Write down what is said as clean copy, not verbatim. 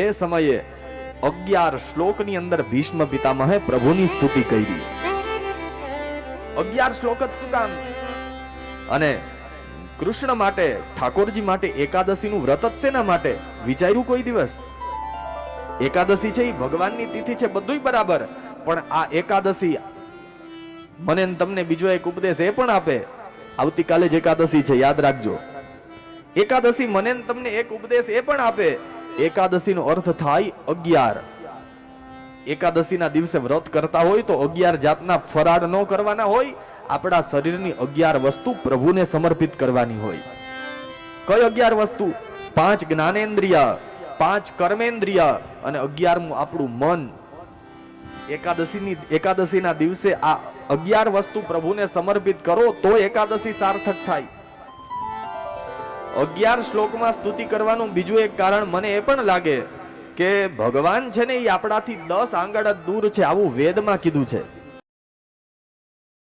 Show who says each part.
Speaker 1: એ સમયે 11 શ્લોકની અંદર ભીષ્મ પિતામહે પ્રભુની સ્તુતિ કરી. 11 શ્લોક જ શું કામ? અને કૃષ્ણ માટે, ઠાકોરજી માટે એકાદશીનું વ્રત જ શેના માટે? વિચાર્યું કોઈ દિવસ? એકાદશી છે એ ભગવાનની તિથિ છે, બધુંય બરાબર, પણ આ એકાદશી મને તમને બીજો એક ઉપદેશ એ પણ આપે. આવતીકાલે જ એકાદશી છે, યાદ રાખજો. એકાદશી મને તમને એક ઉપદેશ એ પણ આપે. એકાદશીનો અર્થ થાય 11. એકાદશીના દિવસે વ્રત કરતા હોય તો 11 જાતના ફરાળ ન કરવાના હોય. આપણા શરીરની 11 વસ્તુ પ્રભુને સમર્પિત કરવાની હોય. કઈ 11 વસ્તુ? 5 જ્ઞાનેન્દ્રિય, 5 કર્મેન્દ્રિય અને 11મું આપણું મન. એકાદશીના દિવસે આ 11 વસ્તુ પ્રભુને સમર્પિત કરો તો એકાદશી સાર્થક થાય. 11 શ્લોકમાં સ્તુતિ કરવાનું બીજું એક કારણ મને એ પણ લાગે કે ભગવાન છે ને એ આપણાથી 10 આંગળ દૂર છે, આવું વેદમાં કીધું છે.